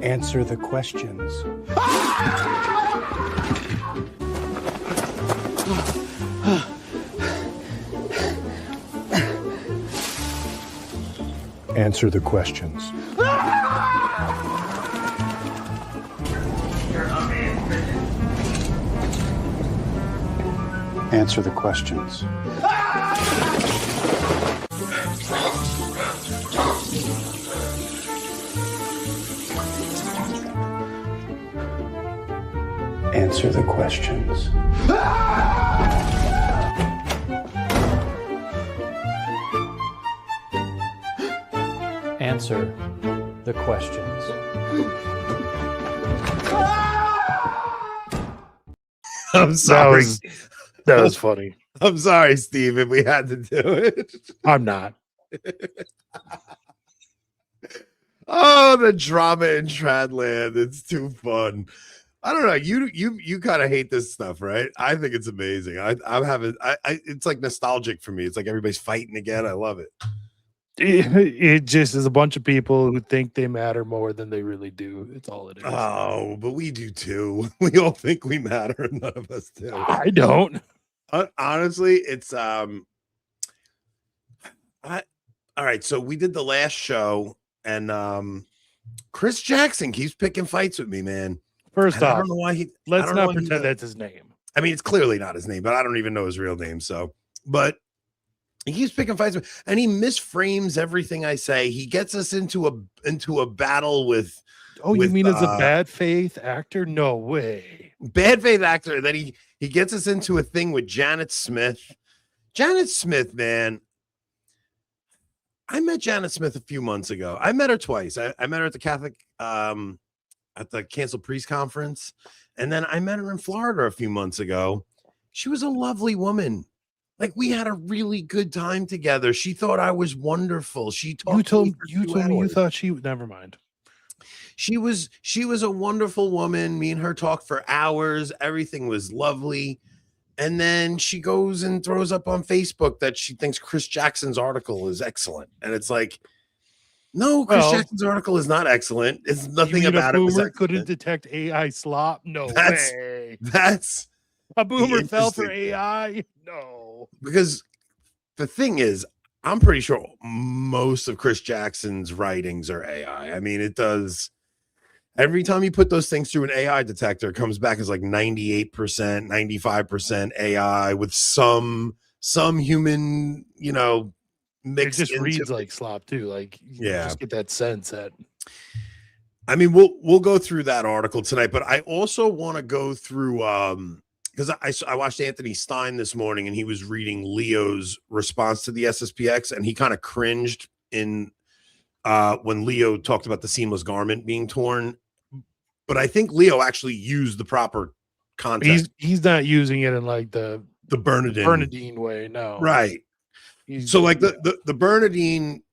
Answer the questions. Answer the questions. Answer the questions. Answer the questions. Answer the questions. I'm sorry. That was funny. I'm sorry, Steven. We had to do it. I'm not. Oh, the drama in Tradland. It's too fun. I don't know. You kind of hate this stuff, right? I think it's amazing. I'm having it's like nostalgic for me. It's like everybody's fighting again. I love it. It just is a bunch of people who think they matter more than they really do. It's all it is. Oh, but we do too. We all think we matter. None of us do. I don't. Honestly, it's all right. So we did the last show, and Chris Jackson keeps picking fights with me, man. First off, I don't know why let's not pretend that's his name. I mean, it's clearly not his name, but I don't even know his real name. So, but he keeps picking fights with, and he misframes everything I say. He gets us into a battle with. Oh, you mean as a bad faith actor? No way. Bad faith actor. Then he gets us into a thing with Janet Smith. Janet Smith, man. I met Janet Smith a few months ago. I met her twice. I met her at the Catholic at the Canceled Priest Conference, and then I met her in Florida a few months ago. She was a lovely woman. Like, we had a really good time together. She thought I was wonderful. She talked you told me you thought she would. Never mind. She was a wonderful woman. Me and her talked for hours. Everything was lovely. And then she goes and throws up on Facebook that she thinks Chris Jackson's article is excellent. And it's like, no, Chris Jackson's article is not excellent. It's nothing about it. Boomer couldn't detect AI slop. No way. That's a boomer fell for AI. No, because the thing is, I'm pretty sure most of Chris Jackson's writings are AI. I mean, it does. Every time you put those things through an AI detector, it comes back as like 98%, 95% AI with some human, mixed. It just reads like slop too. Like, you just get that sense that. I mean, we'll go through that article tonight, but I also want to go through because I watched Anthony Stein this morning, and he was reading Leo's response to the SSPX, and he kind of cringed in when Leo talked about the seamless garment being torn. But I think Leo actually used the proper context. He's not using it in like the Bernardine way. No, right. So like the Bernardine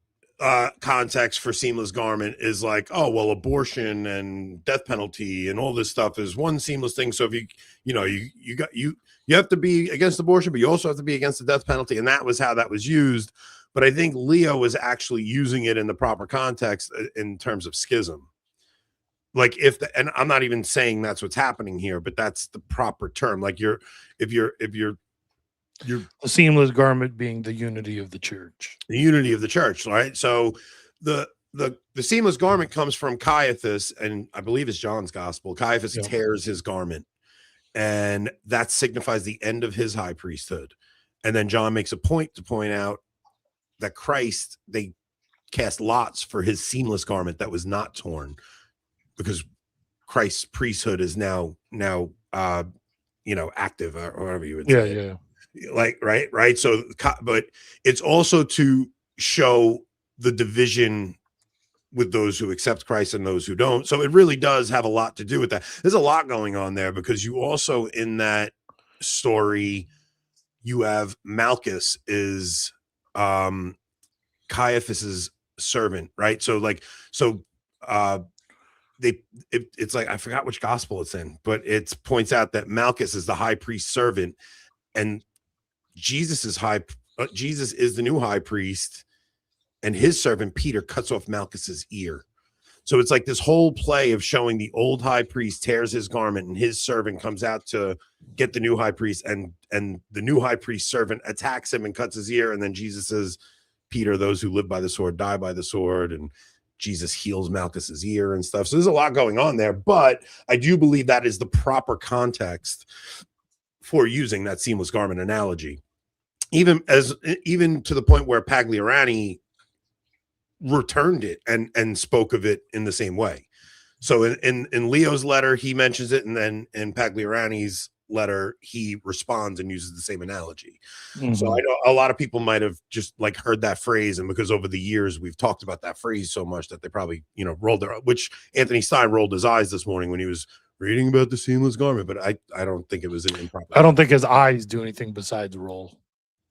context for seamless garment is like, oh, well, abortion and death penalty and all this stuff is one seamless thing. So if you have to be against abortion, but you also have to be against the death penalty. And that was how that was used. But I think Leo was actually using it in the proper context in terms of schism. Like and I'm not even saying that's what's happening here, but that's the proper term. Like if you're the seamless garment being the unity of the church. The unity of the church, right? So the seamless garment comes from Caiaphas, and I believe it's John's gospel. Caiaphas tears his garment, and that signifies the end of his high priesthood. And then John makes a point to point out that Christ, they cast lots for his seamless garment that was not torn, because Christ's priesthood is now active, or whatever you would say. Yeah. Like, right. So, but it's also to show the division with those who accept Christ and those who don't. So it really does have a lot to do with that. There's a lot going on there, because you also, in that story, you have Malchus is Caiaphas's servant, right? So it's like, I forgot which gospel it's in, but it points out that Malchus is the high priest's servant, and Jesus is the new high priest, and his servant Peter cuts off Malchus's ear. So it's like this whole play of showing the old high priest tears his garment and his servant comes out to get the new high priest, and the new high priest servant attacks him and cuts his ear. And then Jesus says, Peter, those who live by the sword die by the sword. And Jesus heals Malchus's ear and stuff. So there's a lot going on there, but I do believe that is the proper context for using that seamless garment analogy. Even to the point where Pagliarani returned it and spoke of it in the same way. So in Leo's letter, he mentions it, and then in Pagliarani's letter, he responds and uses the same analogy. Mm-hmm. So I know a lot of people might have just like heard that phrase, and because over the years we've talked about that phrase so much that they probably, rolled their, which Anthony Stein rolled his eyes this morning when he was reading about the seamless garment, but I don't think it was an improper. I don't think his eyes do anything besides roll,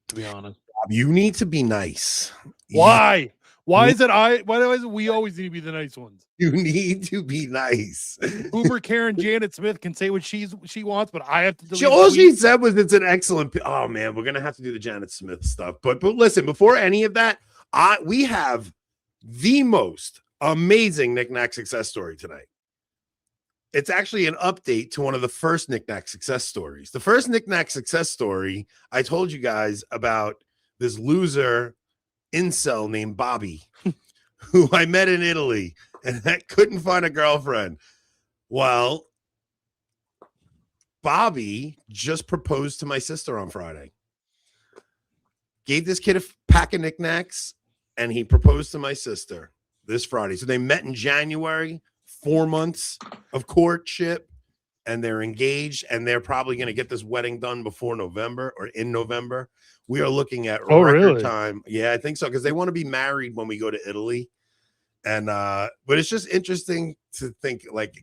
to be honest. You need to be nice. Why? Why is it we always need to be the nice ones? You need to be nice. Uber Karen Janet Smith can say what she wants, but I have to. All she said was it's an excellent. Oh man, we're gonna have to do the Janet Smith stuff. But listen, before any of that, we have the most amazing knick-knack success story tonight. It's actually an update to one of the first knick-knack success stories. The first knick-knack success story I told you guys about this loser incel named Bobby, who I met in Italy and that couldn't find a girlfriend. Well, Bobby just proposed to my sister on Friday. Gave this kid a pack of knickknacks, and he proposed to my sister this Friday. So they met in January, 4 months of courtship, and they're engaged, and they're probably going to get this wedding done before November or in November. We are looking at record time. Yeah, I think so, because they want to be married when we go to Italy. And but it's just interesting to think, like,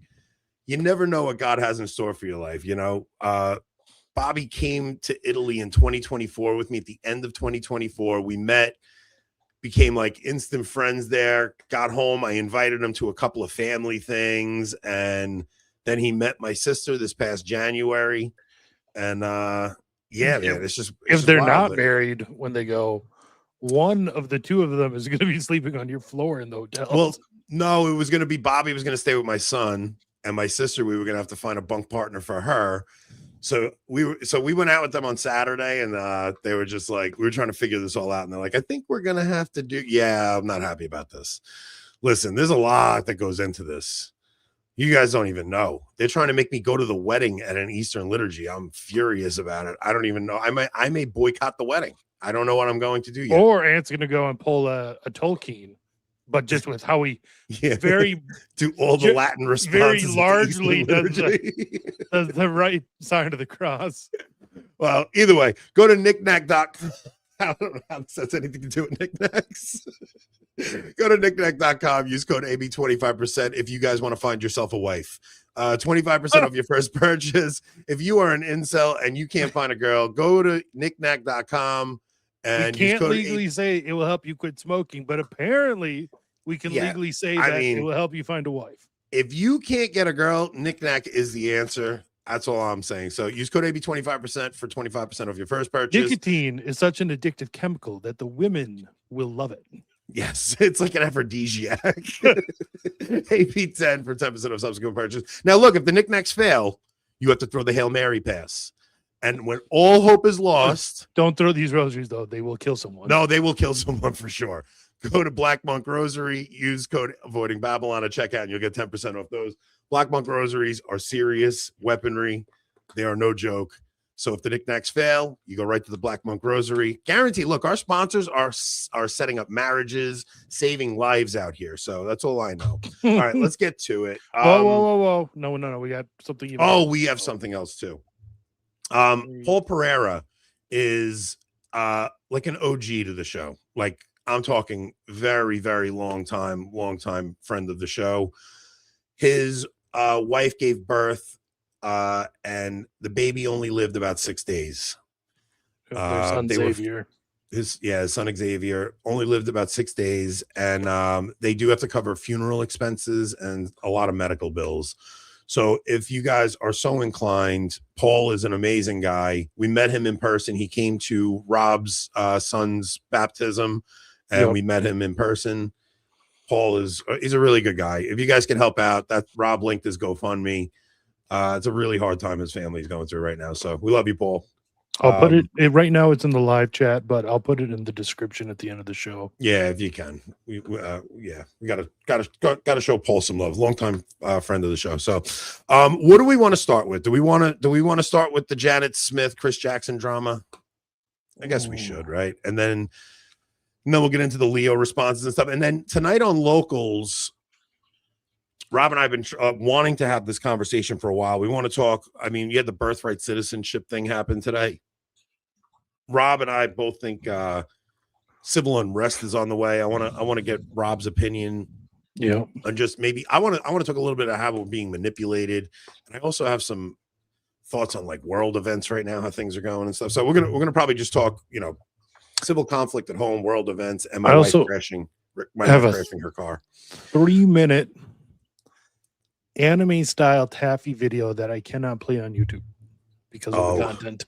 you never know what God has in store for your life. Bobby came to Italy in 2024 with me at the end of 2024. We met, became like instant friends there, got home. I invited him to a couple of family things. And then he met my sister this past January. And yeah, man, it's just if they're not married when they go, one of the two of them is going to be sleeping on your floor in the hotel. Well, no, it was going to be Bobby was going to stay with my son, and my sister, we were going to have to find a bunk partner for her. So we went out with them on Saturday, and they were just like, we were trying to figure this all out. And they're like, I think we're going to have to do. Yeah, I'm not happy about this. Listen, there's a lot that goes into this. You guys don't even know. They're trying to make me go to the wedding at an Eastern liturgy. I'm furious about it. I don't even know. I may boycott the wedding. I don't know what I'm going to do yet. Or Ant's going to go and pull a Tolkien, but just with how he very do all the Latin responses. Very largely does the right sign of the cross. Well, either way, go to knickknack.com. I don't know how this has anything to do with knickknacks. Go to knickknack.com. Use code AB25% if you guys want to find yourself a wife. 25% off your first purchase. If you are an incel and you can't find a girl, go to knickknack.com. And we can't legally say it will help you quit smoking, but apparently we can legally say that it will help you find a wife. If you can't get a girl, Knickknack is the answer. That's all I'm saying. So use code AB25% for 25% of your first purchase. Nicotine is such an addictive chemical that the women will love it. Yes, it's like an aphrodisiac. AP10 for 10% of subsequent purchase. Now, look, if the knickknacks fail, you have to throw the Hail Mary pass. And when all hope is lost... Don't throw these rosaries, though. They will kill someone. No, they will kill someone for sure. Go to Black Monk Rosary. Use code Avoiding Babylon at checkout, and you'll get 10% off those. Black Monk Rosaries are serious weaponry. They are no joke. So if the knickknacks fail, you go right to the Black Monk Rosary. Guarantee. Look, our sponsors are setting up marriages, saving lives out here. So that's all I know. All right, let's get to it. Whoa. No. We got something. We have something else, too. Paul Pereira is like an OG to the show. Like, I'm talking very, very long time friend of the show. His wife gave birth, and the baby only lived about 6 days. Their son Xavier. His son Xavier only lived about 6 days, and they do have to cover funeral expenses and a lot of medical bills. So if you guys are so inclined, Paul is an amazing guy. We met him in person. He came to Rob's son's baptism, and we met him in person. Paul he's a really good guy. If you guys can help out, that Rob linked his GoFundMe. It's a really hard time his family's going through right now. So we love you, Paul. I'll put it right now. It's in the live chat, but I'll put it in the description at the end of the show. Yeah, if you can. We gotta show Paul some love. Longtime friend of the show. So, what do we want to start with? Do we want to start with the Janet Smith, Chris Jackson drama? I guess we should, right? And then we'll get into the Leo responses and stuff. And then tonight on Locals, Rob and I have been wanting to have this conversation for a while. We want to talk. I mean, you had the birthright citizenship thing happen today. Rob and I both think civil unrest is on the way. I want to get Rob's opinion. Yeah, and just maybe I want to talk a little bit about how we're being manipulated, and I also have some thoughts on like world events right now, how things are going and stuff. So we're gonna probably just talk, civil conflict at home, world events, and my wife crashing her car. 3-minute anime style taffy video that I cannot play on YouTube because of the content.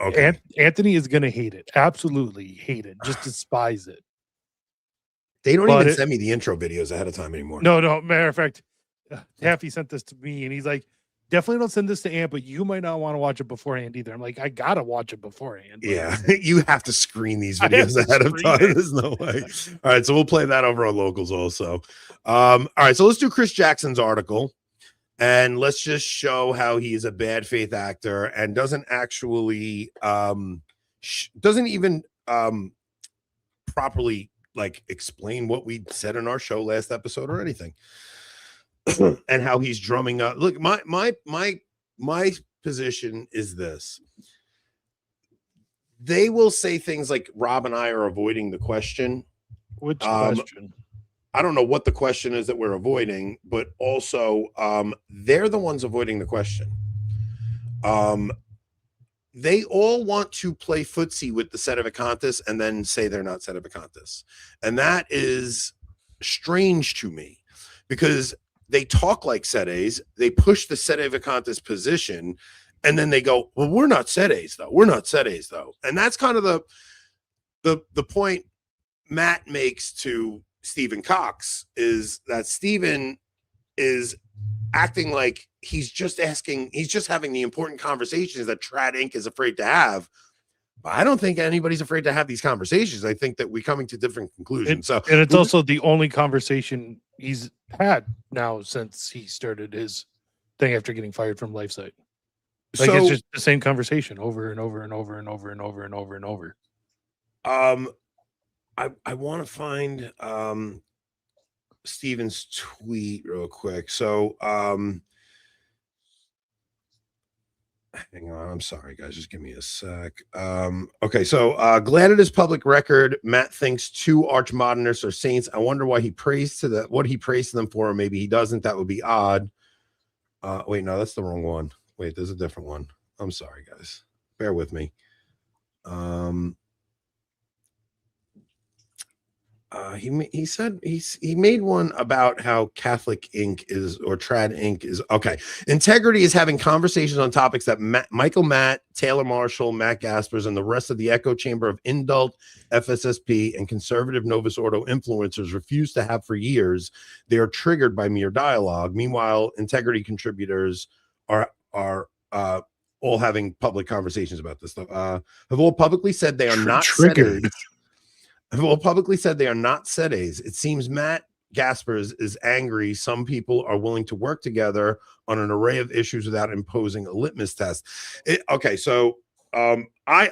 Okay. Anthony is going to hate it. Absolutely hate it. Just despise it. They don't even send me the intro videos ahead of time anymore. No. Matter of fact, Taffy sent this to me and he's like, definitely don't send this to Ant, but you might not want to watch it beforehand either. I'm like, I got to watch it beforehand. Yeah. You have to screen these videos ahead of time. There's no way. All right. So we'll play that over on Locals also. All right. So let's do Chris Jackson's article. And let's just show how he's a bad faith actor and doesn't actually doesn't even properly like explain what we said in our show last episode or anything. And how he's drumming up. Look, my position is this. They will say things like Rob and I are avoiding the question. Which question? I don't know what the question is that we're avoiding, but also they're the ones avoiding the question. They all want to play footsie with the Sede Vacantes and then say they're not Sede Vacantes. And that is strange to me because they talk like Sedes, they push the Sede Vacantes position, and then they go, well, we're not Sedes though. We're not Sedes though. And that's kind of the point Matt makes to Stephen Cox is that Stephen is acting like he's just having the important conversations that Trad Inc. is afraid to have. But I don't think anybody's afraid to have these conversations. I think that we're coming to different conclusions. And it's also the only conversation he's had now since he started his thing after getting fired from LifeSite. Like it's just the same conversation over and over and over and over and over and over and over. I want to find Steven's tweet real quick. So hang on, I'm sorry guys, just give me a sec. Okay, so glad it is public record Matt thinks 2 arch-modernists are saints. I wonder why he prays to what he prays to them for, or maybe he doesn't. That would be odd. Wait, no, that's the wrong one. Wait, there's a different one. I'm sorry guys, bear with me. He said he made one about how Catholic Inc. is, or Trad Inc. is, okay. Integrity is having conversations on topics that Michael Matt, Taylor Marshall, Matt Gaspers, and the rest of the echo chamber of indult, FSSP, and conservative Novus Ordo influencers refuse to have for years. They are triggered by mere dialogue. Meanwhile, Integrity contributors are all having public conversations about this stuff. Have all publicly said they are not triggered. Have all publicly said they are not Sedes. It seems Matt Gaspers is angry. Some people are willing to work together on an array of issues without imposing a litmus test. Okay, so I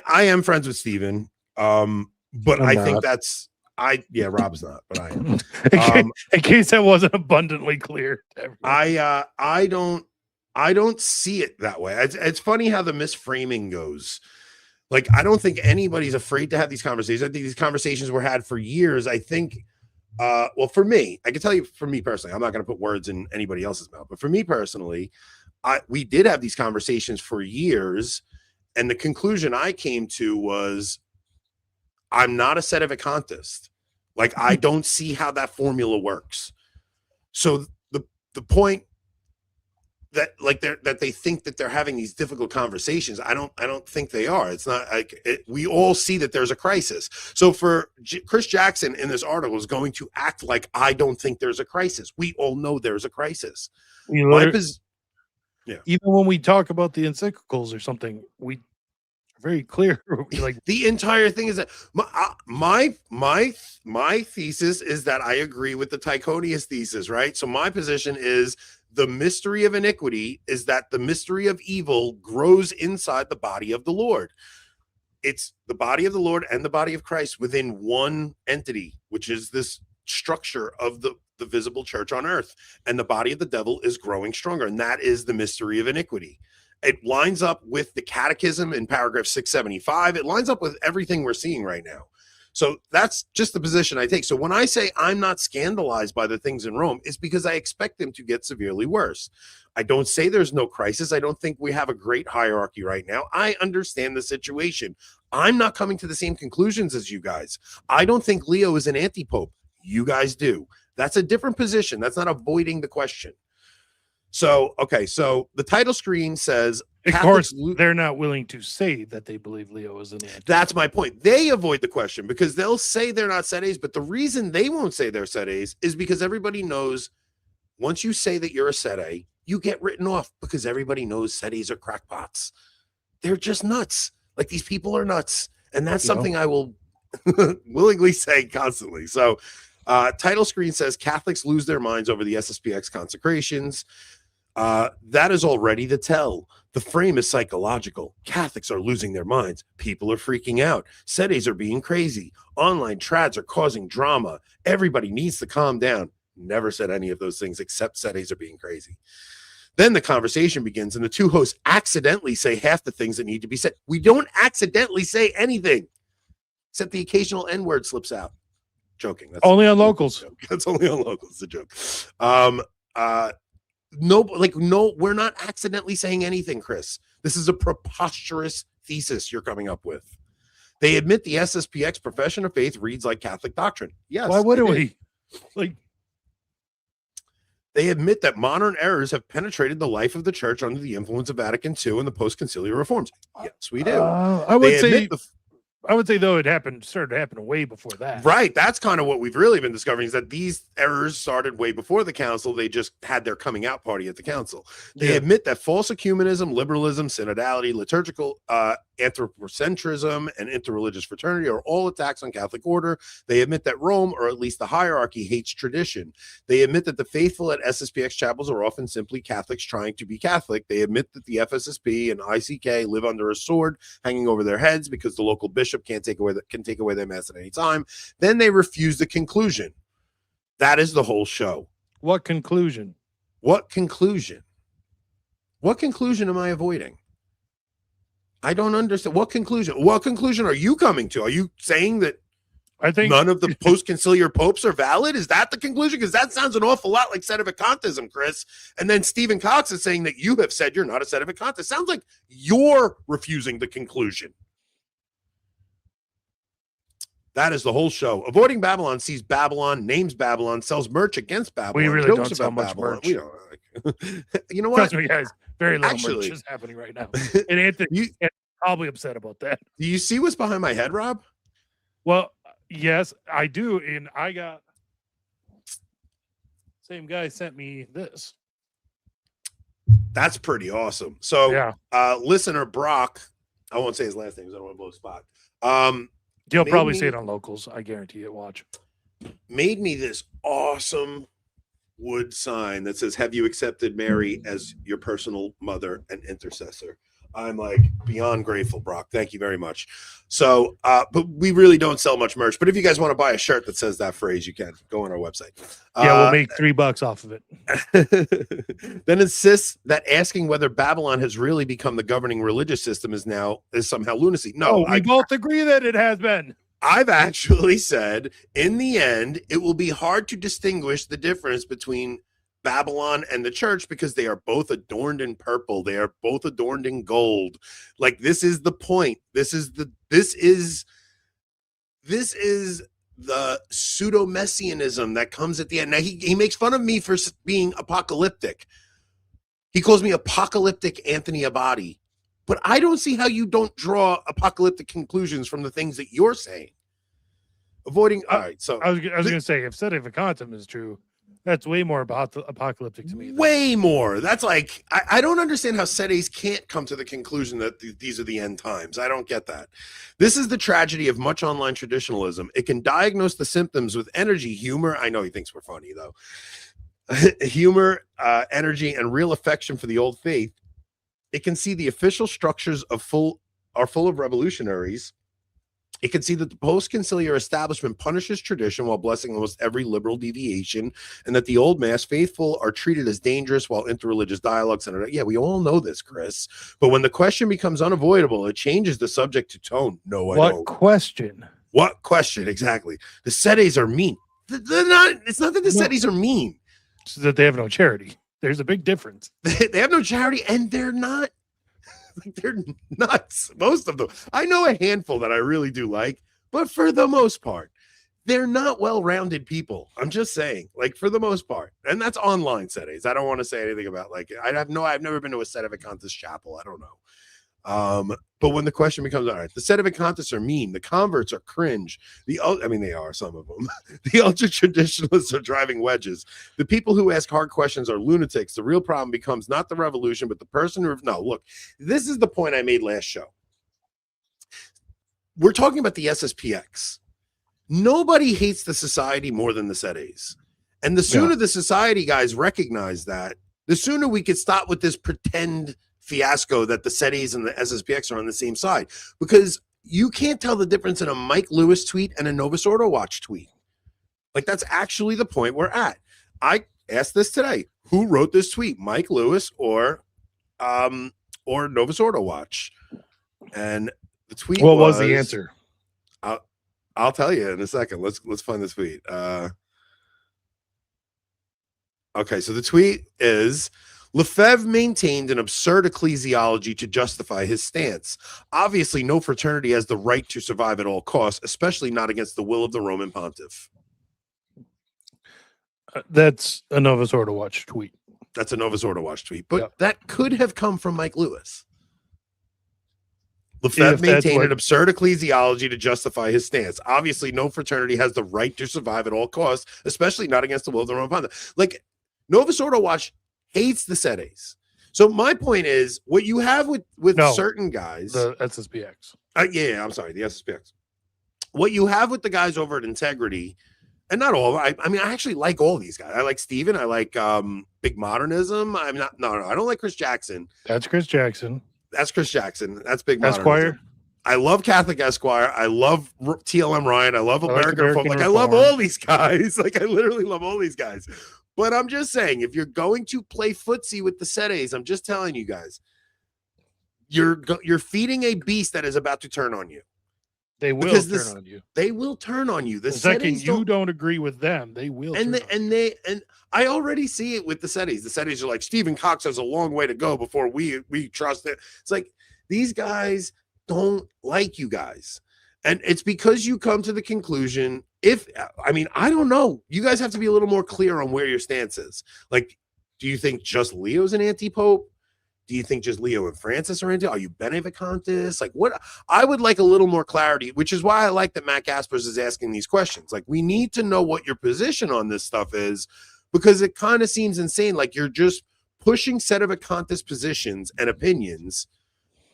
am friends with Steven, but I think that's Rob's not, but I am. In case that wasn't abundantly clear to everyone. I don't see it that way. It's funny how the misframing goes. Like, I don't think anybody's afraid to have these conversations. I think these conversations were had for years. I think, well, for me, I can tell you for me personally, I'm not going to put words in anybody else's mouth, but for me personally, we did have these conversations for years. And the conclusion I came to was, I'm not a Sede Vacantist. Like, I don't see how that formula works. So the point that like that they think that they're having these difficult conversations. I don't think they are. It's not like we all see that there's a crisis. So for Chris Jackson in this article is going to act like I don't think there's a crisis. We all know there's a crisis. Even when we talk about the encyclicals or something, we are very clear. Like the entire thing is that my thesis is that I agree with the Tychonius thesis, right? So my position is the mystery of iniquity is that the mystery of evil grows inside the body of the Lord. It's the body of the Lord and the body of Christ within one entity, which is this structure of the visible church on earth. And the body of the devil is growing stronger. And that is the mystery of iniquity. It lines up with the catechism in paragraph 675. It lines up with everything we're seeing right now. So that's just the position I take. So when I say I'm not scandalized by the things in Rome, it's because I expect them to get severely worse. I don't say there's no crisis. I don't think we have a great hierarchy right now. I understand the situation. I'm not coming to the same conclusions as you guys. I don't think Leo is an anti-pope. You guys do. That's a different position. That's not avoiding the question. So, okay, so the title screen says, of course, they're not willing to say that they believe Leo is an anti. That's my point. They avoid the question because they'll say they're not Sedes, but the reason they won't say they're Sedes is because everybody knows once you say that you're a Sede, you get written off because everybody knows Sedes are crackpots. They're just nuts. Like these people are nuts. And that's something I will willingly say constantly. So title screen says Catholics lose their minds over the SSPX consecrations. That is already the tell. The frame is psychological. Catholics are losing their minds. People are freaking out. Sedes are being crazy. Online trads are causing drama. Everybody needs to calm down. Never said any of those things except Sedes are being crazy. Then the conversation begins and the two hosts accidentally say half the things that need to be said. We don't accidentally say anything except the occasional N-word slips out. Joking. That's only on locals. That's only on locals. It's a joke. No, we're not accidentally saying anything, Chris. This is a preposterous thesis you're coming up with. They admit the SSPX profession of faith reads like Catholic doctrine. Yes. Why wouldn't we? Like, they admit that modern errors have penetrated the life of the church under the influence of Vatican II and the post-conciliar reforms. Yes, we do. I would say though it started to happen way before that. Right. That's kind of what we've really been discovering is that these errors started way before the council. They just had their coming out party at the council. They admit that false ecumenism, liberalism, synodality, liturgical anthropocentrism, and interreligious fraternity are all attacks on Catholic order. They admit that Rome, or at least the hierarchy, hates tradition. They admit that the faithful at SSPX chapels are often simply Catholics trying to be Catholic. They admit that the FSSP and ICK live under a sword hanging over their heads because the local bishop can take away their mass at any time. Then they refuse the conclusion. That is the whole show. What conclusion? What conclusion? What conclusion am I avoiding? I don't understand. What conclusion? What conclusion are you coming to? Are you saying that I think none of the post-conciliar popes are valid? Is that the conclusion? Because that sounds an awful lot like sedevacantism, Chris. And then Stephen Cox is saying that you have said you're not a sedevacantist. Sounds like you're refusing the conclusion. That is the whole show. Avoiding Babylon sees Babylon, names Babylon, sells merch against Babylon. We really don't sell much merch. We don't, you know what? Trust me, guys. Very little merch is happening right now. And Anthony is probably upset about that. Do you see what's behind my head, Rob? Well, yes, I do. And I got same guy sent me this. That's pretty awesome. So yeah. Listener Brock, I won't say his last name because I don't want to blow spot. You'll probably see it on locals. I guarantee it. Watch. Made me this awesome wood sign that says, "Have you accepted Mary as your personal mother and intercessor?" I'm like beyond grateful, Brock. Thank you very much. So, but we really don't sell much merch. But if you guys want to buy a shirt that says that phrase, you can go on our website. Yeah, we'll make $3 off of it. Then insists that asking whether Babylon has really become the governing religious system is somehow lunacy. No, we both agree that it has been. I've actually said in the end, it will be hard to distinguish the difference between Babylon and the church because they are both adorned in purple. They are both adorned in gold. Like this is the point. This is the pseudo-messianism that comes at the end. Now he makes fun of me for being apocalyptic. He calls me apocalyptic Anthony Abadi. But I don't see how you don't draw apocalyptic conclusions from the things that you're saying. Avoiding. All right. So I was going to say, if Sede Vacantum is true, that's way more about the apocalyptic to me. Way more. That's like, I don't understand how Sedes can't come to the conclusion that these are the end times. I don't get that. This is the tragedy of much online traditionalism. It can diagnose the symptoms with energy, humor. I know he thinks we're funny, though. Humor, energy, and real affection for the old faith. It can see the official structures are full of revolutionaries. It can see that the post-conciliar establishment punishes tradition while blessing almost every liberal deviation, and that the old mass faithful are treated as dangerous while interreligious dialogues. And yeah, we all know this, Chris. But when the question becomes unavoidable, it changes the subject to tone. No, I don't. What question? What question? Exactly. The Sedes are mean. They're not. It's not that the Sedes are mean. It's that they have no charity. There's a big difference. They have no charity, and they're not. They're nuts. Most of them. I know a handful that I really do like, but for the most part, they're not well-rounded people. I'm just saying, like, for the most part. And that's online Sedes. I don't want to say anything about, like, I've never been to a Sede Vacantis chapel. I don't know. But when the question becomes, all right, the Sede Vacantis are mean, the converts are cringe, they are, some of them. The ultra traditionalists are driving wedges. The people who ask hard questions are lunatics. The real problem becomes not the revolution, but the person who, no, look, this is the point I made last show. We're talking about the SSPX. Nobody hates the society more than the Sedes. And the sooner the society guys recognize that, the sooner we could stop with this pretend fiasco that the Sedes and the SSPX are on the same side, because you can't tell the difference in a Mike Lewis tweet and a Novus Ordo Watch tweet. Like, that's actually the point we're at. I asked this today. Who wrote this tweet? Mike Lewis or Novus Ordo Watch? And the tweet was the answer? I'll tell you in a second. Let's find the tweet. Okay, so the tweet is, Lefebvre maintained an absurd ecclesiology to justify his stance. Obviously, no fraternity has the right to survive at all costs, especially not against the will of the Roman pontiff. That's a Novus Ordo Watch tweet. That's a Novus Ordo Watch tweet. But that could have come from Mike Lewis. Lefebvre maintained an absurd ecclesiology to justify his stance. Obviously, no fraternity has the right to survive at all costs, especially not against the will of the Roman pontiff. Like, Novus Ordo Watch hates the Sedes. So my point is, what you have with certain guys, the SSPX. I'm sorry, the SSPX. What you have with the guys over at Integrity, and not all. I mean, I actually like all these guys. I like Steven. I like Big Modernism. I don't like Chris Jackson. That's Chris Jackson. That's Chris Jackson. That's Big Modernism. Esquire. I love Catholic Esquire. I love TLM Ryan. I love American Reform. Like, I love all these guys. Like, I literally love all these guys. But I'm just saying, if you're going to play footsie with the Sedes, I'm just telling you guys, you're feeding a beast that is about to turn on you. They will turn on you. They will turn on you. The second you don't agree with them, they will. And I already see it with the Sedes. The Sedes are like, Stephen Cox has a long way to go before we trust it. It's like, these guys don't like you guys. And it's because you come to the conclusion, I don't know. You guys have to be a little more clear on where your stance is. Like, do you think just Leo's an anti-pope? Do you think just Leo and Francis are are you Benevacantis? Like, what? I would like a little more clarity, which is why I like that Matt Gaspers is asking these questions. Like, we need to know what your position on this stuff is, because it kind of seems insane. Like, you're just pushing Sedevacantis positions and opinions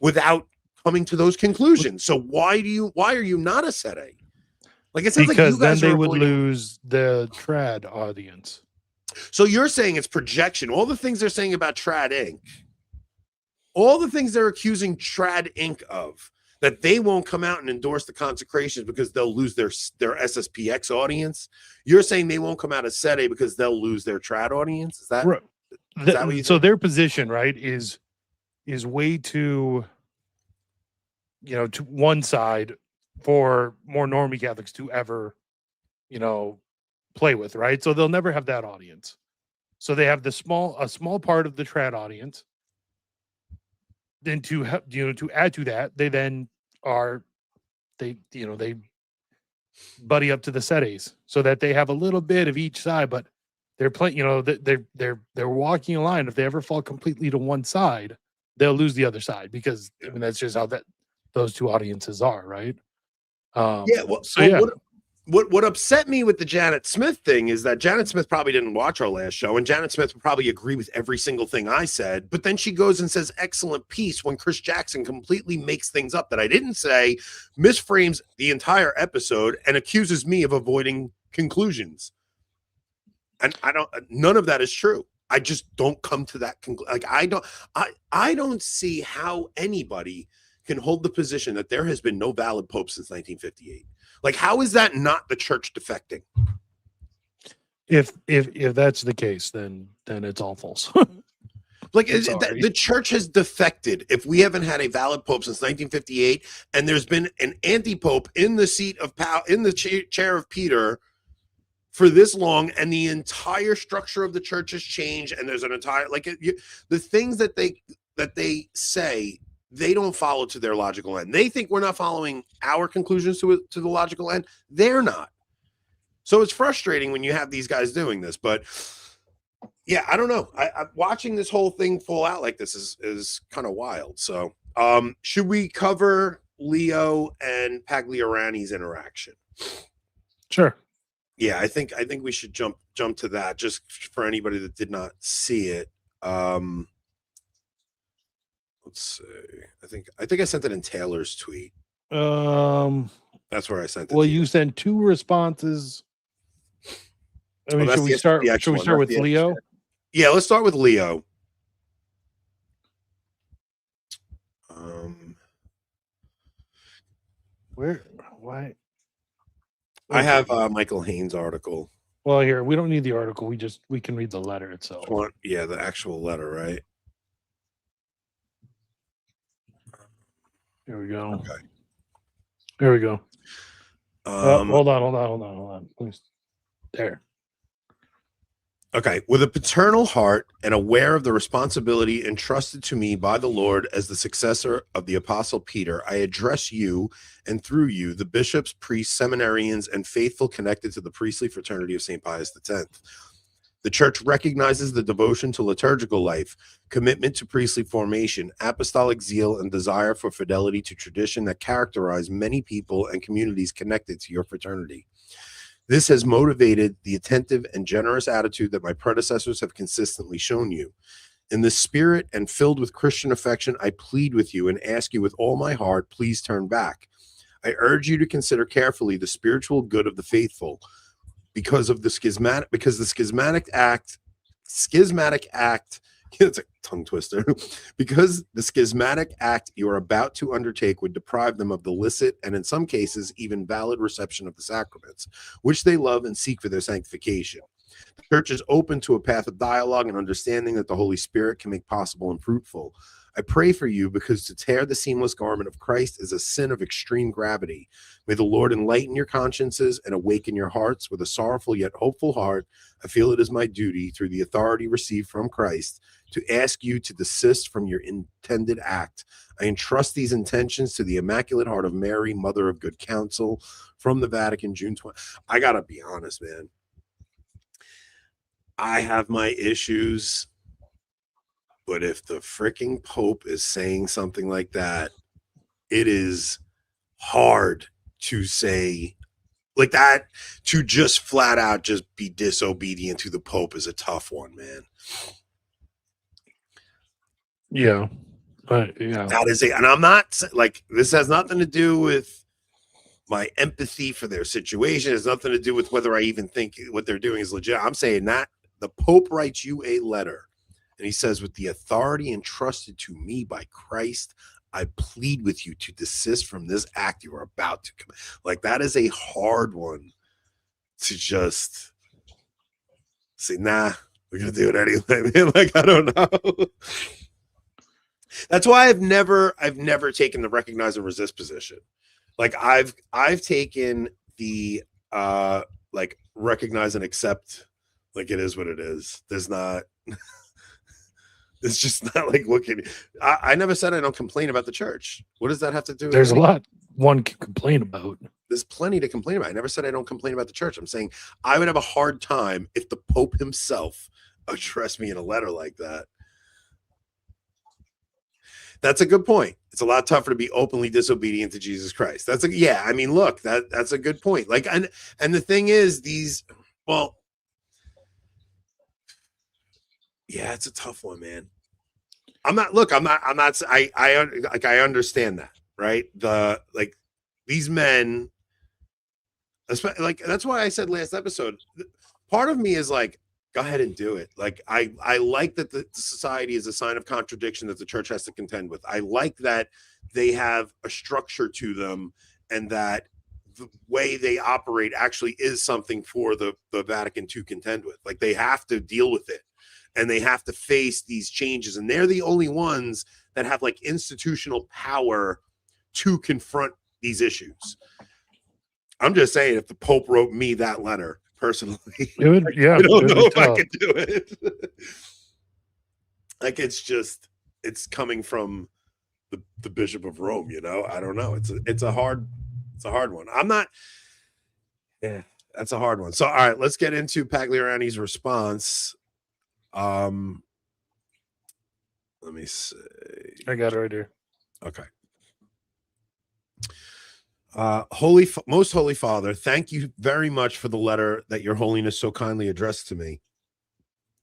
without coming to those conclusions. So why are you not a Sede? Like, it sounds because like you guys then they would lose the trad audience. So you're saying it's projection. All the things they're saying about Trad Inc., all the things they're accusing Trad Inc. of, that they won't come out and endorse the consecrations because they'll lose their SSPX audience. You're saying they won't come out as Sede because they'll lose their Trad audience? Is that, right. Is that what you so think? Their position, right, is way too, to one side for more normie Catholics to ever, play with, right? So they'll never have that audience. So they have a small part of the trad audience. Then to add to that, they then they buddy up to the Sedes so that they have a little bit of each side, but they're playing, they're walking a line. If they ever fall completely to one side, they'll lose the other side, because I mean that's just how those two audiences are, right? What upset me with the Janet Smith thing is that Janet Smith probably didn't watch our last show, and Janet Smith would probably agree with every single thing I said, but then she goes and says excellent piece when Chris Jackson completely makes things up that I didn't say, misframes the entire episode, and accuses me of avoiding conclusions. And none of that is true. I just don't come to that conclusion. Like I don't see how anybody can hold the position that there has been no valid pope since 1958. Like, how is that not the church defecting? If that's the case, then it's all false. Like, the church has defected if we haven't had a valid pope since 1958, and there's been an anti-pope in the seat of power, in the chair of Peter, for this long, and the entire structure of the church has changed, and there's an entire the things that they say, they don't follow to their logical end. They think we're not following our conclusions to the logical end. They're not. So it's frustrating when you have these guys doing this. But yeah, I don't know. I'm watching this whole thing fall out like this is kind of wild. So should we cover Leo and Pagliarani's interaction? Sure. Yeah, I think we should jump to that, just for anybody that did not see it. Let's see. I think I sent it in Taylor's tweet. That's where I sent it. Well, you sent two responses. I mean, should we start with Leo? Yeah, let's start with Leo. Why? I have Michael Haynes' article. Well, here, we don't need the article. We can read the letter itself. Yeah, the actual letter, right? Here we go. Okay. Here we go. Hold on. Please. There. Okay. With a paternal heart and aware of the responsibility entrusted to me by the Lord as the successor of the Apostle Peter, I address you, and through you, the bishops, priests, seminarians, and faithful connected to the priestly fraternity of St. Pius X. The church recognizes the devotion to liturgical life, commitment to priestly formation, apostolic zeal, and desire for fidelity to tradition that characterize many people and communities connected to your fraternity. This has motivated the attentive and generous attitude that my predecessors have consistently shown you. In the spirit and filled with Christian affection, I plead with you and ask you with all my heart, please turn back. I urge you to consider carefully the spiritual good of the faithful, because the schismatic act, it's a tongue twister, because the schismatic act you are about to undertake would deprive them of the licit and in some cases even valid reception of the sacraments, which they love and seek for their sanctification. The church is open to a path of dialogue and understanding that the Holy Spirit can make possible and fruitful. I pray for you, because to tear the seamless garment of Christ is a sin of extreme gravity. May the Lord enlighten your consciences and awaken your hearts. With a sorrowful yet hopeful heart, I feel it is my duty, through the authority received from Christ, to ask you to desist from your intended act. I entrust these intentions to the Immaculate Heart of Mary, Mother of Good Counsel, from the Vatican, June 20. I gotta be honest, man. I have my issues. But if the freaking Pope is saying something like that, it is hard to say like that. To just flat out just be disobedient to the Pope is a tough one, man. Yeah. That is and I'm not like, this has nothing to do with my empathy for their situation. It has nothing to do with whether I even think what they're doing is legit. I'm saying that the Pope writes you a letter, and he says, with the authority entrusted to me by Christ, I plead with you to desist from this act you are about to commit. Like, that is a hard one to just say, nah, we're going to do it anyway, man. Like, I don't know. That's why I've never taken the recognize and resist position. Like, I've taken the like recognize and accept, like it is what it is. There's not it's just not like, what can I never said I don't complain about the church. What does that have to do with There's a lot one can complain about. there's plenty to complain about. I never said I don't complain about the church. I'm saying I would have a hard time if the Pope himself addressed me in a letter like that. That's a good point. It's a lot tougher to be openly disobedient to Jesus Christ. Yeah. I mean, look, that's a good point. Like, and the thing is, yeah, it's a tough one, man. I understand that, right? These men, like, that's why I said last episode, part of me is like, go ahead and do it. Like, I like that the society is a sign of contradiction that the church has to contend with. I like that they have a structure to them and that the way they operate actually is something for the Vatican to contend with. Like, they have to deal with it and they have to face these changes. And they're the only ones that have like institutional power to confront these issues. I'm just saying, if the Pope wrote me that letter, personally, it would, yeah, I don't know if I could do it. Like, it's coming from the Bishop of Rome, I don't know. It's a hard one. That's a hard one. So, all right, let's get into Pagliarani's response. Let me see. I got it right here. Okay. Most Holy Father, thank you very much for the letter that Your Holiness so kindly addressed to me.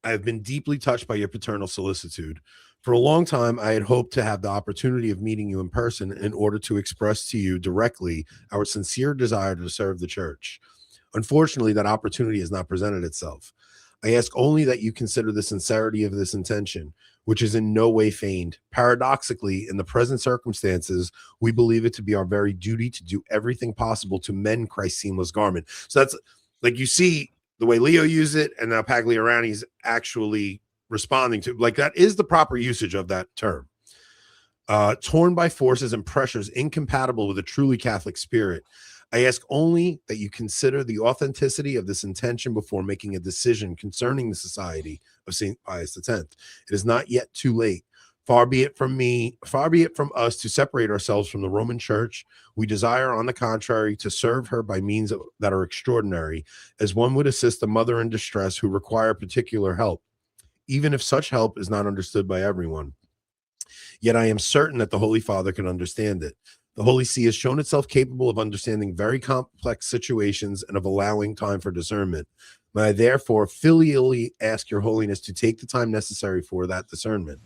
I have been deeply touched by your paternal solicitude. For a long time, I had hoped to have the opportunity of meeting you in person in order to express to you directly our sincere desire to serve the church. Unfortunately, that opportunity has not presented itself. I ask only that you consider the sincerity of this intention, which is in no way feigned. Paradoxically, in the present circumstances, we believe it to be our very duty to do everything possible to mend Christ's seamless garment. So that's, like, you see the way Leo used it, and now Pagliarani's actually responding to, like, that is the proper usage of that term. Torn by forces and pressures incompatible with a truly Catholic spirit, I ask only that you consider the authenticity of this intention before making a decision concerning the Society of St. Pius X. It is not yet too late. Far be it from us to separate ourselves from the Roman Church. We desire, on the contrary, to serve her by means that are extraordinary, as one would assist a mother in distress who require particular help, even if such help is not understood by everyone. Yet I am certain that the Holy Father can understand it. The Holy See has shown itself capable of understanding very complex situations and of allowing time for discernment. May I therefore filially ask Your Holiness to take the time necessary for that discernment.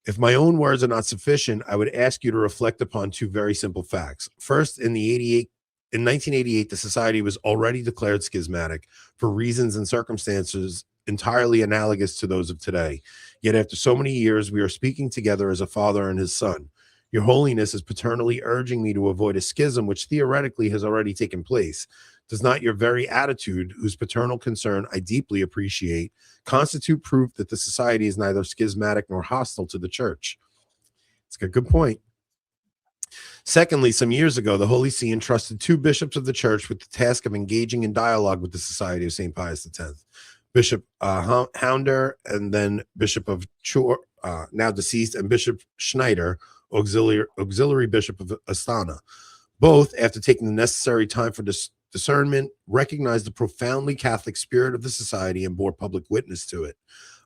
If my own words are not sufficient, I would ask you to reflect upon two very simple facts. First, in 1988, the Society was already declared schismatic for reasons and circumstances entirely analogous to those of today. Yet after so many years, we are speaking together as a father and his son. Your Holiness is paternally urging me to avoid a schism which theoretically has already taken place. Does not your very attitude, whose paternal concern I deeply appreciate, constitute proof that the Society is neither schismatic nor hostile to the Church? It's a good point. Secondly, some years ago, the Holy See entrusted two bishops of the Church with the task of engaging in dialogue with the Society of St. Pius X, Bishop Hounder and then Bishop of Chur, now deceased, and Bishop Schneider, auxiliary Bishop of Astana. Both, after taking the necessary time for discernment, recognized the profoundly Catholic spirit of the Society and bore public witness to it.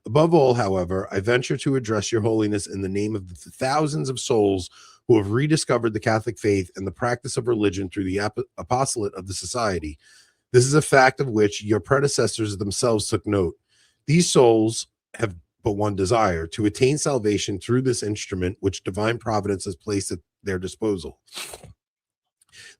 Above all, however, I venture to address Your Holiness in the name of the thousands of souls who have rediscovered the Catholic faith and the practice of religion through the apostolate of the Society. This is a fact of which your predecessors themselves took note. These souls have but one desire: to attain salvation through this instrument which divine providence has placed at their disposal.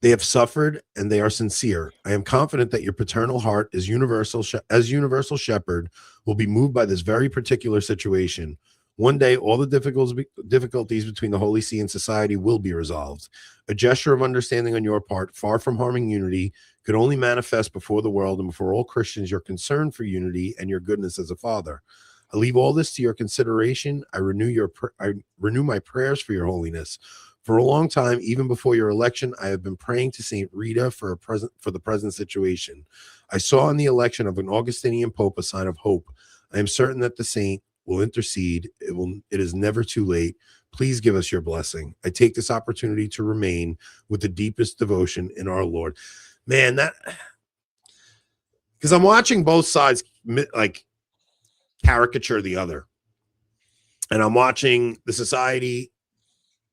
They have suffered and they are sincere. I am confident that your paternal heart as universal shepherd will be moved by this very particular situation. One day, all the difficulties between the Holy See and Society will be resolved. A gesture of understanding on your part, far from harming unity, could only manifest before the world and before all Christians your concern for unity and your goodness as a father. I leave all this to your consideration. I renew my prayers for Your Holiness. For a long time, even before your election, I have been praying to Saint Rita for the present situation. I saw in the election of an Augustinian Pope a sign of hope. I am certain that the saint will intercede. It is never too late. Please give us your blessing. I take this opportunity to remain with the deepest devotion in our Lord. Man, that, because I'm watching both sides like caricature the other. And I'm watching the society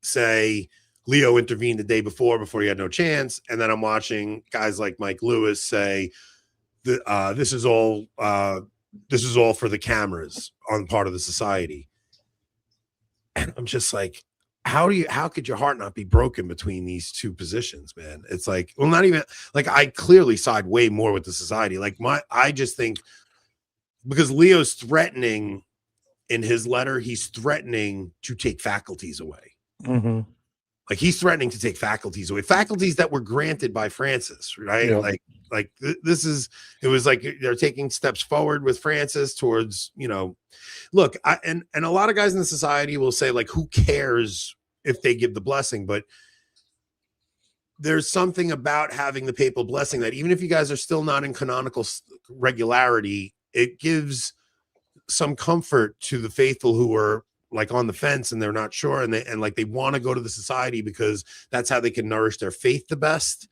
say Leo intervened the day before he had no chance. And then I'm watching guys like Mike Lewis say this is all for the cameras on part of the society. And I'm just like, how could your heart not be broken between these two positions, man? It's like, well, not even like, I clearly side way more with the society. Like I just think because Leo's threatening in his letter, he's threatening to take faculties away. Mm-hmm. Like he's threatening to take faculties away, faculties that were granted by Francis, right? Yeah. Like it was like they're taking steps forward with Francis towards, look, and a lot of guys in the society will say, like, who cares if they give the blessing? But there's something about having the papal blessing that even if you guys are still not in canonical regularity, it gives some comfort to the faithful who are like on the fence and they're not sure, and they want to go to the society because that's how they can nourish their faith the best.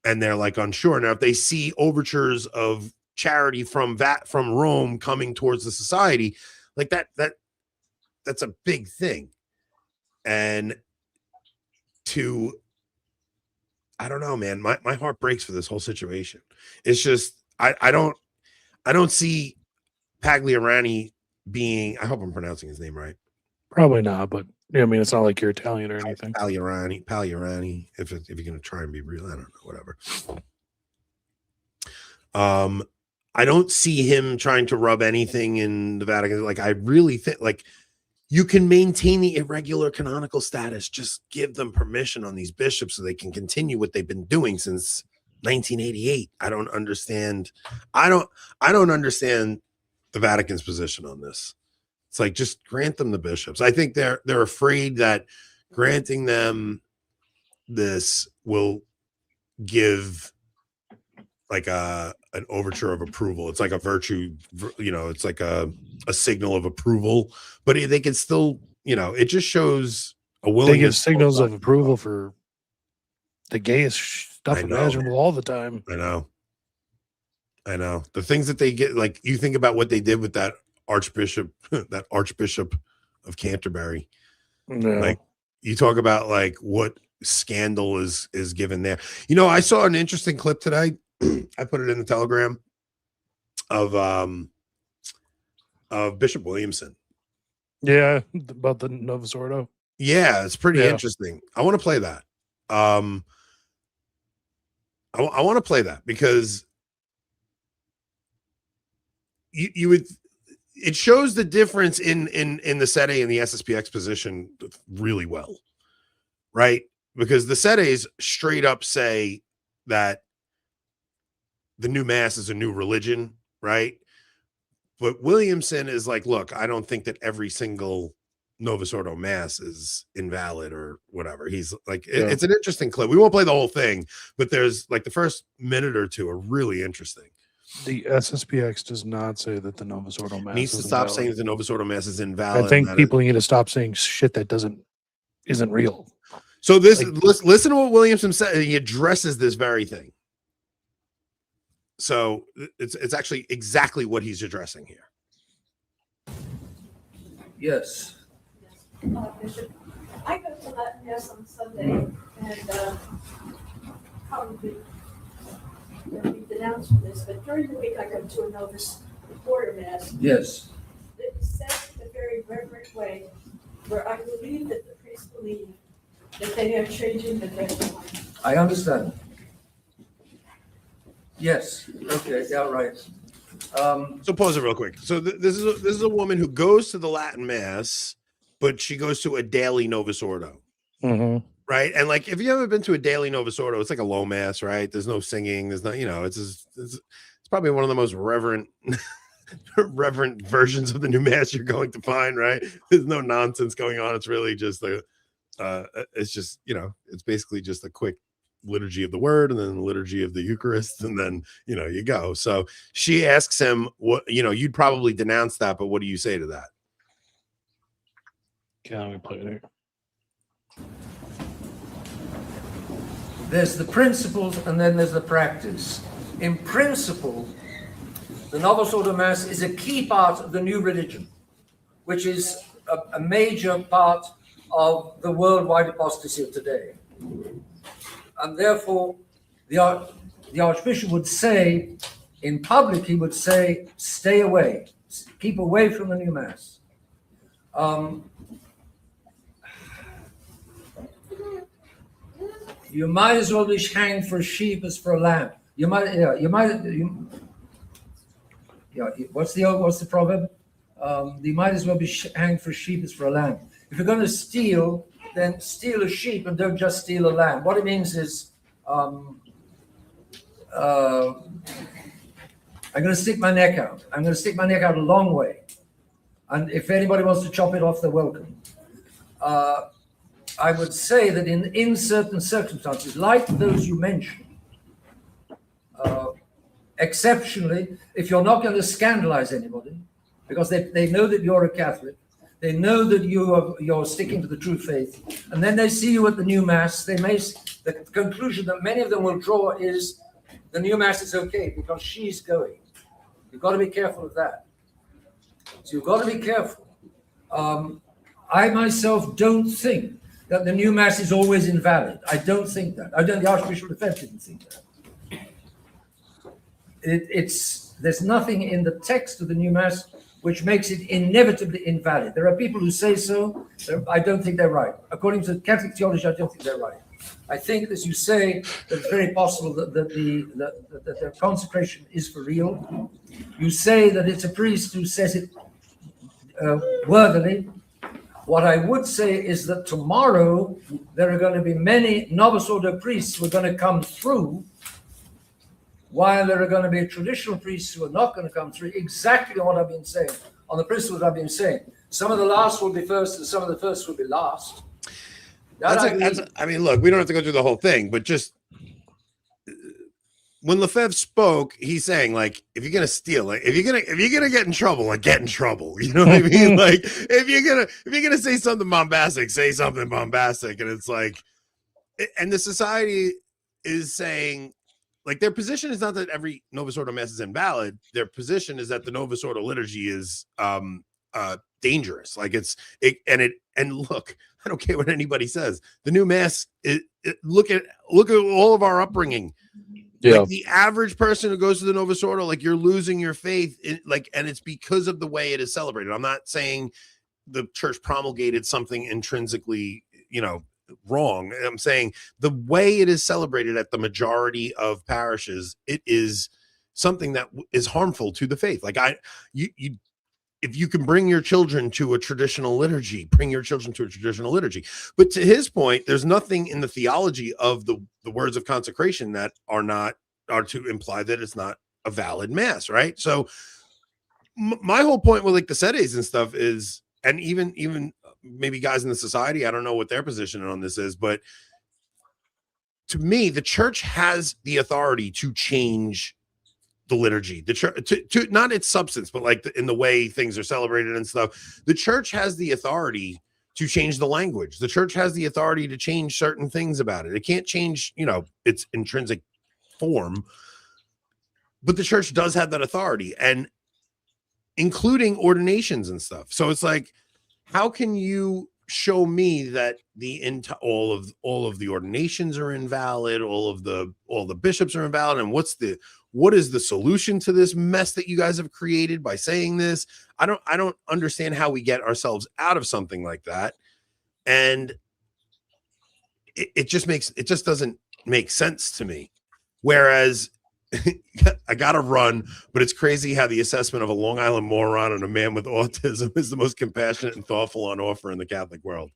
And they're like unsure. Now, if they see overtures of charity from Rome coming towards the society, like that's a big thing. And I don't know, man, my heart breaks for this whole situation. It's just, I don't see Pagliarani being, I hope I'm pronouncing his name right. Probably not, but I mean, it's not like you're Italian or anything. Pagliarani. If you're going to try and be real, I don't know, whatever. I don't see him trying to rub anything in the Vatican. Like, I really think, like, you can maintain the irregular canonical status. Just give them permission on these bishops so they can continue what they've been doing since 1988. I don't understand. I don't understand the Vatican's position on this. It's like, just grant them the bishops. I think they're afraid that granting them this will give like an overture of approval. It's like a virtue, it's like a signal of approval, but they can still, it just shows a willingness. They give signals of approval for the gayest stuff imaginable all the time. I know the things that they get, like, you think about what they did with that Archbishop of Canterbury. No. Like, you talk about like what scandal is given there. I saw an interesting clip today. I put it in the Telegram of Bishop Williamson. Yeah, about the Novus Ordo. Yeah, it's pretty interesting. I want to play that. I want to play that because you would. It shows the difference in the Sede and the SSPX position really well, right? Because the Sedes straight up say that the new mass is a new religion, right? But Williamson is like, look, I don't think that every single Novus Ordo mass is invalid or whatever. He's like, it's an interesting clip. We won't play the whole thing, but there's like the first minute or two are really interesting. The SSPX does not say that the Novus Ordo mass needs to stop saying that the Novus Ordo mass is invalid. I think people need to stop saying shit that isn't real. So listen to what Williamson said. He addresses this very thing. So it's actually exactly what he's addressing here. Yes. Bishop, I go to that mass on Sunday, and probably will be denounced for this, but during the week I go to a Novus Ordo mass. Yes. It's said in a very reverent way, where I believe that the priests believe that they are changing the bread of life. I understand. Yes. Okay. Yeah. Right. So pause it real quick. So this is a woman who goes to the Latin Mass, but she goes to a daily Novus Ordo, right? And like, if you ever been to a daily Novus Ordo, it's like a low Mass, right? There's no singing. There's no, it's probably one of the most reverent versions of the new Mass you're going to find, right? There's no nonsense going on. It's really just it's just, it's basically just a quick liturgy of the word and then the liturgy of the Eucharist, and then you go. So she asks him, what you'd probably denounce that, but what do you say to that? Yeah, let me play it here. There's the principles and then there's the practice. In principle, the Novus Ordo Mass is a key part of the new religion, which is a major part of the worldwide apostasy of today. And therefore, the Archbishop would say, in public, he would say, stay away, keep away from the new Mass. You might as well be hanged for a sheep as for a lamb. What's the proverb? You might as well be hanged for a sheep as for a lamb. If you're going to steal, then steal a sheep and don't just steal a lamb. What it means is, I'm going to stick my neck out. I'm going to stick my neck out a long way. And if anybody wants to chop it off, they're welcome. I would say that in certain circumstances, like those you mentioned, exceptionally, if you're not going to scandalize anybody, because they know that you're a Catholic, they know that you're sticking to the true faith, and then they see you at the new Mass, the conclusion that many of them will draw is the new Mass is okay because she's going. You've got to be careful of that. So you've got to be careful. I myself don't think that the new Mass is always invalid. I don't think that. The Archbishop of Defense didn't think that. There's nothing in the text of the new Mass which makes it inevitably invalid. There are people who say so. I don't think they're right. According to Catholic theology, I don't think they're right. I think, as you say, that it's very possible that the consecration is for real. You say that it's a priest who says it worthily. What I would say is that tomorrow there are going to be many Novus Ordo priests who are going to come through, while there are going to be traditional priests who are not going to come through. Exactly what I've been saying, on the principles I've been saying. Some of the last will be first and some of the first will be last. I mean, look, we don't have to go through the whole thing, but just when Lefebvre spoke, he's saying, like, if you're gonna steal, like, if you're gonna get in trouble, like, get in trouble. You know what I mean? Like, if you're gonna say something bombastic, say something bombastic. And it's like, and the society is saying, like, their position is not that every Novus Ordo Mass is invalid. Their position is that the Novus Ordo liturgy is dangerous. Like, and look, I don't care what anybody says. The new Mass, look at all of our upbringing. Yeah. Like, the average person who goes to the Novus Ordo, like, you're losing your faith, and it's because of the way it is celebrated. I'm not saying the church promulgated something intrinsically, wrong. I'm saying the way it is celebrated at the majority of parishes, it is something that is harmful to the faith. Like, if you can bring your children to a traditional liturgy, bring your children to a traditional liturgy. But to his point, there's nothing in the theology of the words of consecration that are to imply that it's not a valid Mass, right? So my whole point with, like, the Sedes and stuff is, and even maybe guys in the society, I don't know what their position on this is, but to me, the church has the authority to change the liturgy, the church, to not its substance, but like in the way things are celebrated and stuff. The church has the authority to change the language. The church has the authority to change certain things about it. It can't change, its intrinsic form, but the church does have that authority, and including ordinations and stuff. So it's like, how can you show me that all of the ordinations are invalid, all the bishops are invalid, and what is the solution to this mess that you guys have created by saying this? I don't understand how we get ourselves out of something like that. And it just doesn't make sense to me. Whereas I gotta run, but it's crazy how the assessment of a Long Island moron and a man with autism is the most compassionate and thoughtful on offer in the Catholic world.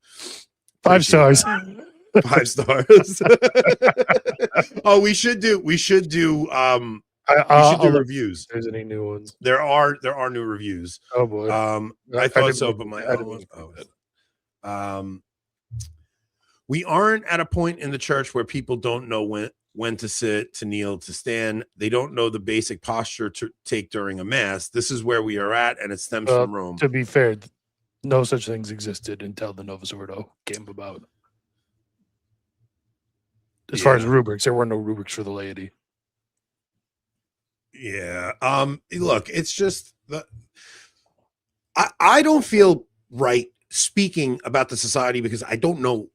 5 stars. 5 stars. Oh, we should do reviews. If there's any new ones? There are new reviews. Oh boy. I thought so, but we aren't at a point in the church where people don't know when to sit, to kneel, to stand. They don't know the basic posture to take during a Mass. This is where we are at, and it stems from Rome. To be fair, no such things existed until the Novus Ordo came about. as far as rubrics, there were no rubrics for the laity. Yeah. Look, it's just I don't feel right speaking about the society because I don't know.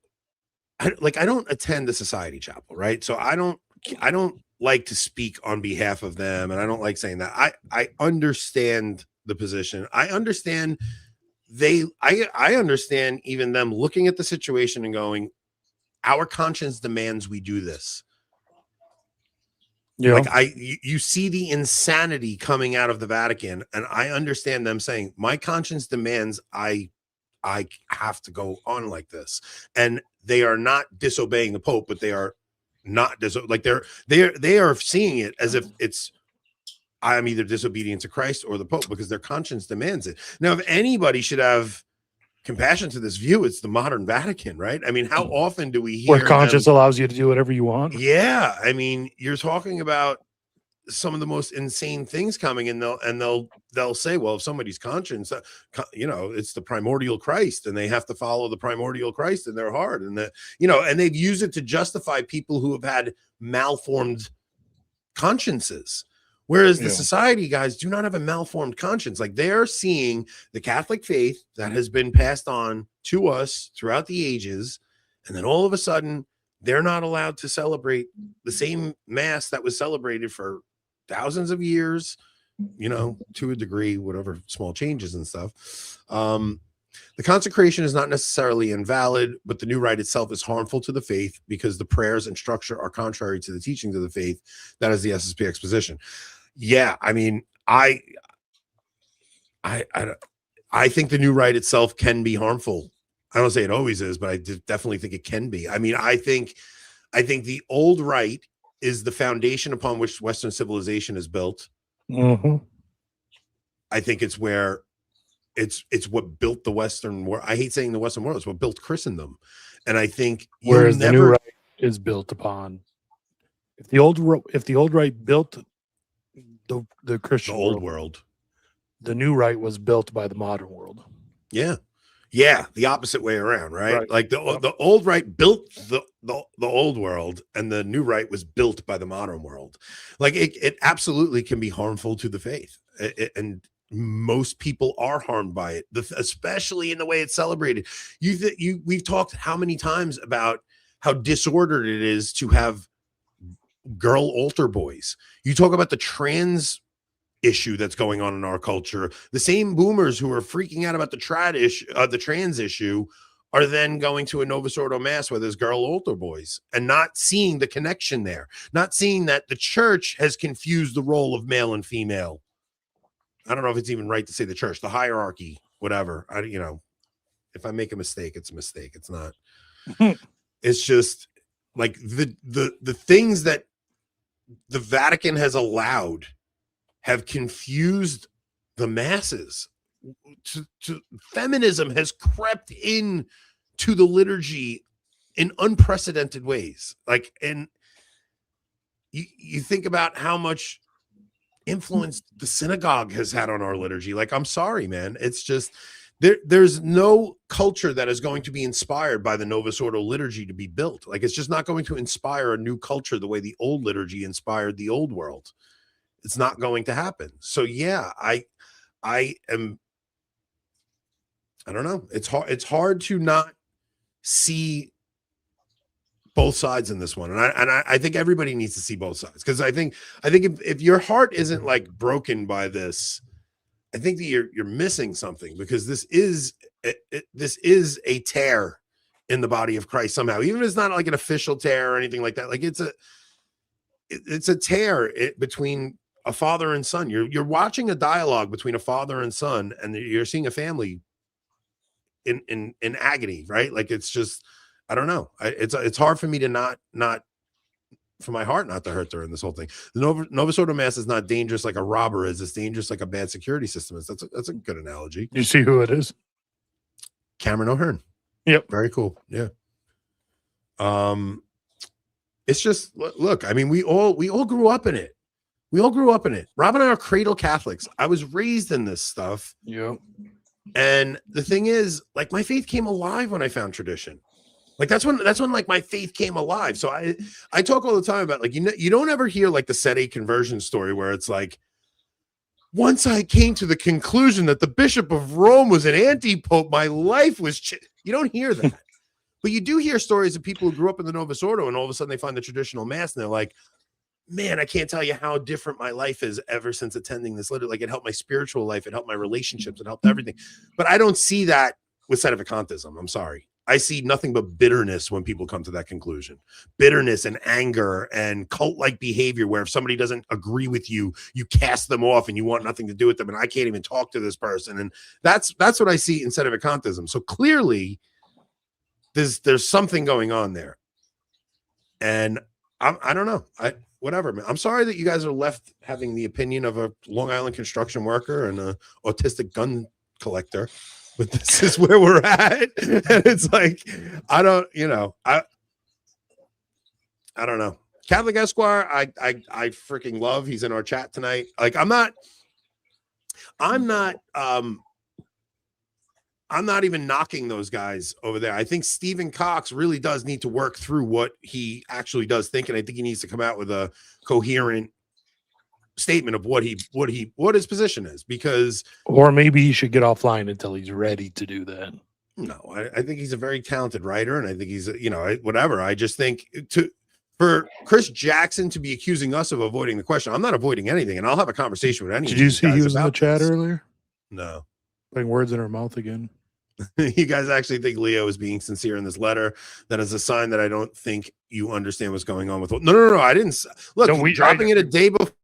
I don't attend the society chapel, right? So I don't like to speak on behalf of them, and I don't like saying that. I understand the position. I understand I understand even them looking at the situation and going, our conscience demands we do this. Yeah. Like you see the insanity coming out of the Vatican, and I understand them saying, my conscience demands I have to go on like this. And they are not disobeying the Pope, but they are not they are seeing it as if it's I'm either disobedient to Christ or the Pope because their conscience demands it. Now, if anybody should have compassion to this view, it's the modern Vatican, right? I mean, how often do we hear where conscience allows you to do whatever you want? Yeah, I mean, you're talking about some of the most insane things coming, and they'll say, well, if somebody's conscience, it's the primordial Christ, and they have to follow the primordial Christ in their heart, and and they've used it to justify people who have had malformed consciences. Whereas the society guys do not have a malformed conscience. Like they're seeing the Catholic faith that has been passed on to us throughout the ages. And then all of a sudden they're not allowed to celebrate the same mass that was celebrated for thousands of years, to a degree, whatever small changes and stuff. The consecration is not necessarily invalid, but the new rite itself is harmful to the faith because the prayers and structure are contrary to the teachings of the faith. That is the SSPX position. Yeah, I mean, I think the new rite itself can be harmful. I don't say it always is, but I definitely think it can be. I mean, I think the old rite is the foundation upon which Western civilization is built. Mm-hmm. I think it's where it's what built the Western world. I hate saying the Western world. It's what built Christendom. And I think whereas the new rite is built upon, if the old rite built the Christian old world, the new rite was built by the modern world. Yeah, the opposite way around, right? Like the old rite built the old world, and the new rite was built by the modern world. Like it absolutely can be harmful to the faith, and most people are harmed by it, especially in the way it's celebrated. We've talked how many times about how disordered it is to have girl altar boys. You talk about the trans issue that's going on in our culture. The same boomers who are freaking out about the trans issue are then going to a Novus Ordo mass where there's girl altar boys and not seeing the connection there, not seeing that the church has confused the role of male and female. I don't know if it's even right to say the church, the hierarchy, whatever. If I make a mistake, it's a mistake. It's not. It's just like the things that the Vatican has allowed have confused the masses. Feminism has crept in to the liturgy in unprecedented ways. Like, and you think about how much influence the synagogue has had on our liturgy. Like, I'm sorry, man. It's just there's no culture that is going to be inspired by the Novus Ordo liturgy to be built. Like, it's just not going to inspire a new culture the way the old liturgy inspired the old world. It's not going to happen. So yeah, I don't know. It's hard to not see both sides in this one. And I think everybody needs to see both sides. Because I think if your heart isn't like broken by this, I think that you're missing something, because this is a tear in the body of Christ somehow, even if it's not like an official tear or anything like that. Like it's a tear between a father and son. You're watching a dialogue between a father and son, and you're seeing a family in agony, right? Like, it's just, I don't know. It's hard for me to not for my heart not to hurt during this whole thing. The Novus Ordo Mass is not dangerous like a robber is. It's dangerous like a bad security system is. That's a good analogy. You see who it is? Cameron O'Hearn. Yep. Very cool. Yeah. It's just, look, I mean, we all grew up in it. We all grew up in it. Rob and I are cradle Catholics. I was raised in this stuff. Yeah. And the thing is, like, my faith came alive when I found tradition. Like that's when like my faith came alive. So I talk all the time about like, you don't ever hear like the Sede conversion story where it's like, once I came to the conclusion that the Bishop of Rome was an anti-pope, my life was you don't hear that. But you do hear stories of people who grew up in the Novus Ordo and all of a sudden they find the traditional mass and they're like, man, I can't tell you how different my life is ever since attending this. Literally, like it helped my spiritual life, it helped my relationships, it helped everything. But I don't see that with Sede Vacantism. I'm sorry. I see nothing but bitterness when people come to that conclusion. Bitterness and anger and cult-like behavior where if somebody doesn't agree with you, you cast them off and you want nothing to do with them. And I can't even talk to this person. And that's what I see in Sede Vacantism. So clearly there's something going on there. And I don't know. Whatever, man. I'm sorry that you guys are left having the opinion of a Long Island construction worker and a autistic gun collector. But this is where we're at. And it's like, I don't know. Catholic Esquire, I freaking love. He's in our chat tonight. Like, I'm not even knocking those guys over there. I think Stephen Cox really does need to work through what he actually does think. And I think he needs to come out with a coherent statement of what his position is, because or maybe he should get offline until he's ready to do that. No, I think he's a very talented writer, and I think he's whatever. I just think for Chris Jackson to be accusing us of avoiding the question, I'm not avoiding anything, and I'll have a conversation with any. Did you see he was in the chat earlier? No, putting words in her mouth again. You guys actually think Leo is being sincere in this letter? That is a sign that I don't think you understand what's going on with. No. I didn't look. Dropping it a day before.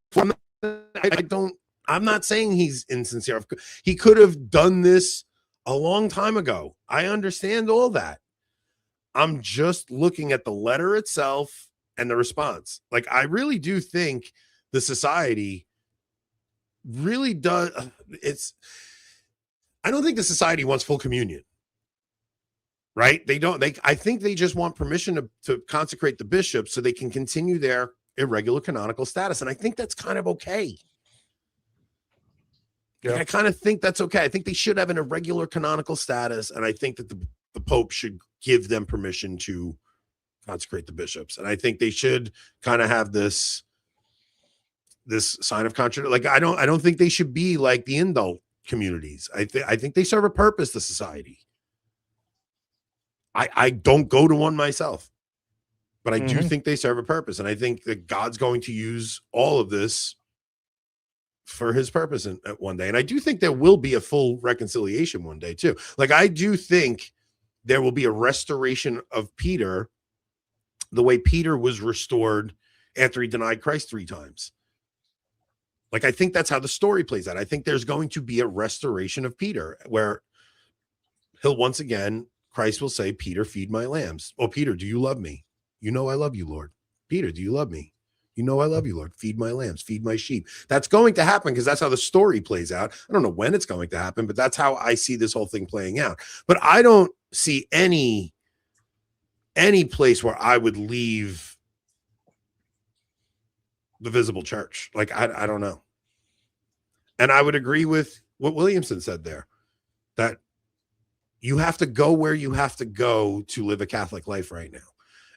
I'm not saying he's insincere. He could have done this a long time ago. I understand all that. I'm just looking at the letter itself and the response. Like, I really do think the society really does. I don't think the society wants full communion. Right? I think they just want permission to consecrate the bishops so they can continue their irregular canonical status. And I think that's kind of okay. Yeah. I kind of think that's okay. I think they should have an irregular canonical status. And I think that the Pope should give them permission to consecrate the bishops. And I think they should kind of have this sign of contradiction. Like, I don't think they should be like the indult communities. I think they serve a purpose to society. I don't go to one myself. But I do think they serve a purpose. And I think that God's going to use all of this for his purpose at one day. And I do think there will be a full reconciliation one day too. Like, I do think there will be a restoration of Peter the way Peter was restored after he denied Christ 3 times. Like, I think that's how the story plays out. I think there's going to be a restoration of Peter where he'll once again, Christ will say, Peter, feed my lambs. Oh, Peter, do you love me? You know I love you, Lord. Peter, do you love me? You know I love you, Lord. Feed my lambs, feed my sheep. That's going to happen because that's how the story plays out. I don't know when it's going to happen, but that's how I see this whole thing playing out. But I don't see any place where I would leave the visible church. Like, I don't know. And I would agree with what Williamson said there, that you have to go where you have to go to live a Catholic life right now.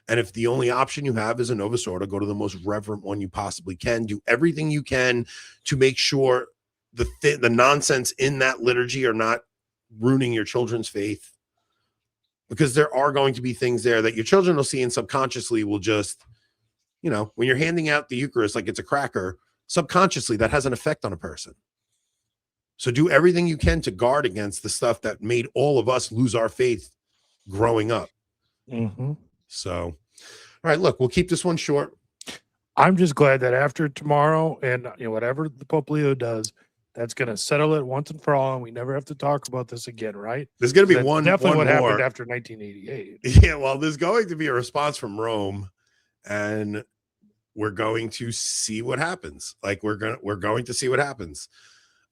And if the only option you have is a Novus Ordo, go to the most reverent one you possibly can. Do everything you can to make sure the nonsense in that liturgy are not ruining your children's faith. Because there are going to be things there that your children will see and subconsciously will just, when you're handing out the Eucharist like it's a cracker, subconsciously that has an effect on a person. So do everything you can to guard against the stuff that made all of us lose our faith growing up. Mm-hmm. So, all right, look, we'll keep this one short. I'm just glad that after tomorrow and whatever the Pope Leo does, that's going to settle it once and for all, and we never have to talk about this again, right? There's going to be one definitely what happened after 1988. Yeah, well, there's going to be a response from Rome, and we're going to see what happens. Like, we're going to see what happens.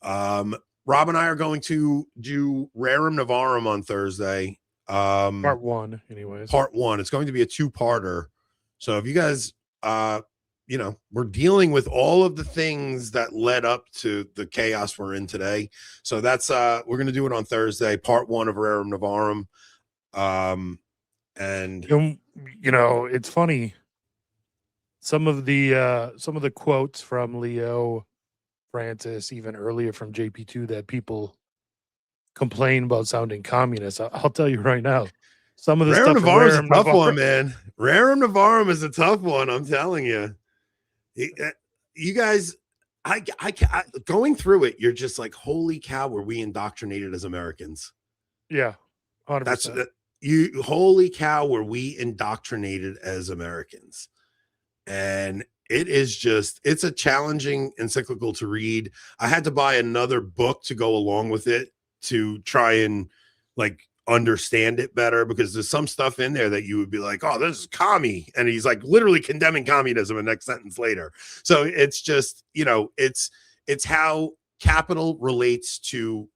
Rob and I are going to do Rerum Novarum on Thursday. Part 1, anyways. Part 1. It's going to be a 2-parter. So if you guys, we're dealing with all of the things that led up to the chaos we're in today. So that's we're going to do it on Thursday, part 1 of Rerum Novarum. And You know, it's funny. Some of the quotes from Leo, Francis, even earlier from JP2 that people complain about sounding communist. I'll tell you right now, some of the Rerum stuff from Novarum is a Rerum tough Novarum- one, man. Rerum Novarum is a tough one. I'm telling you. You guys, I going through it, you're just like, holy cow, were we indoctrinated as Americans? Yeah, 100%. That's you. Holy cow, were we indoctrinated as Americans? And it's a challenging encyclical to read. I had to buy another book to go along with it to try and like understand it better, because there's some stuff in there that you would be like, oh, this is commie, and he's like literally condemning communism the next sentence later. So it's just, you know, it's how capital relates to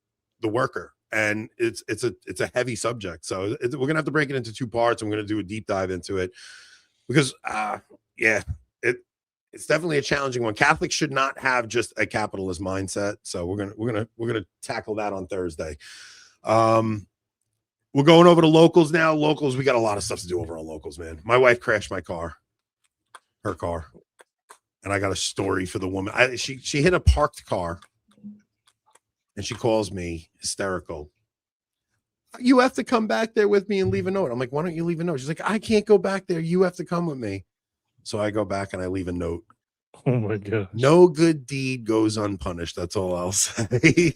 the worker, and it's a heavy subject. So we're gonna have to break it into two parts. I'm gonna do a deep dive into it because it's definitely a challenging one. Catholics should not have just a capitalist mindset. So we're gonna tackle that on Thursday. We're going over to locals now. Locals, we got a lot of stuff to do over on locals, man. My wife crashed her car, and I got a story for the woman. She hit a parked car, and she calls me hysterical. You have to come back there with me and leave a note. I'm like, why don't you leave a note? She's like, I can't go back there. You have to come with me. So I go back and I leave a note. Oh my god! No good deed goes unpunished. That's all I'll say.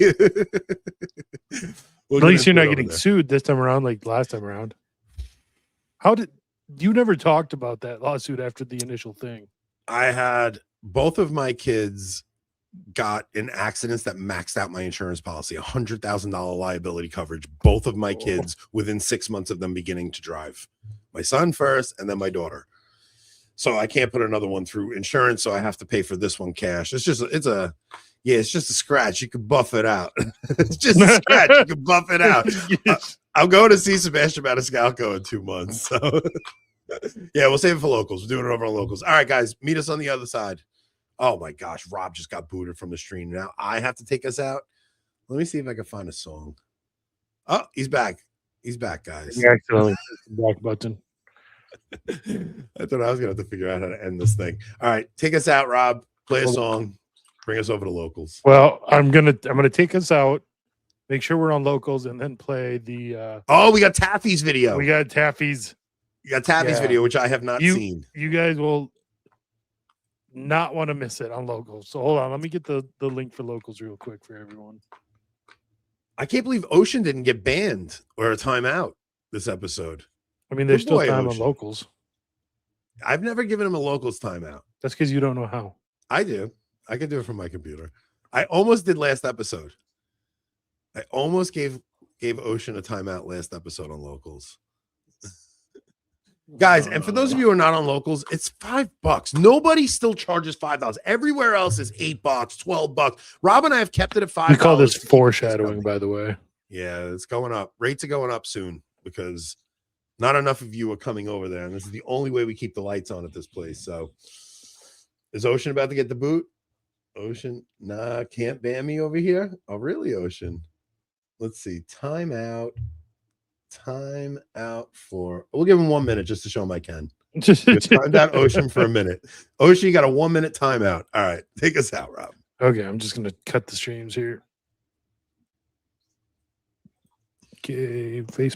At least you're not getting sued this time around, like last time around. How did you never talked about that lawsuit after the initial thing? I had both of my kids got in accidents that maxed out my insurance policy, $100,000 liability coverage. Both of my kids within 6 months of them beginning to drive. My son first, and then my daughter. So I can't put another one through insurance, so I have to pay for this one cash. It's just a scratch. You can buff it out. It's just a scratch. You can buff it out. I'm going to see Sebastian Maniscalco in 2 months. So yeah, we'll save it for locals. We're doing it over on locals. All right, guys, meet us on the other side. Oh my gosh, Rob just got booted from the stream. Now I have to take us out. Let me see if I can find a song. Oh, he's back. He's back, guys. You accidentally back button. I thought I was gonna have to figure out how to end this thing. All right, take us out, Rob. Play a song. Bring us over to locals. Well, I'm gonna take us out. Make sure we're on locals, and then play the. We got Taffy's video. We got Taffy's. You got Taffy's video, which I have not seen. You guys will not want to miss it on locals. So hold on, let me get the link for locals real quick for everyone. I can't believe Ocean didn't get banned or a timeout this episode. I mean, there's still boy, time Ocean. on locals. I've never given him a locals timeout. That's because you don't know how. I do. I can do it from my computer. I almost did last episode. I almost gave Ocean a timeout last episode on locals. Guys, and for those of you who are not on locals, it's $5. Nobody still charges $5. Everywhere else is $8, $12. Rob and I have kept it at $5. We call this foreshadowing, by the way. Yeah, it's going up. Rates are going up soon because not enough of you are coming over there, and this is the only way we keep the lights on at this place. So, is Ocean about to get the boot? Ocean, nah, can't ban me over here. Oh, really, Ocean? Let's see. Time out for. We'll give him 1 minute just to show him I can. Time out Ocean for a minute. Ocean, you got a 1 minute timeout. All right, take us out, Rob. Okay, I'm just gonna cut the streams here. Okay, Facebook.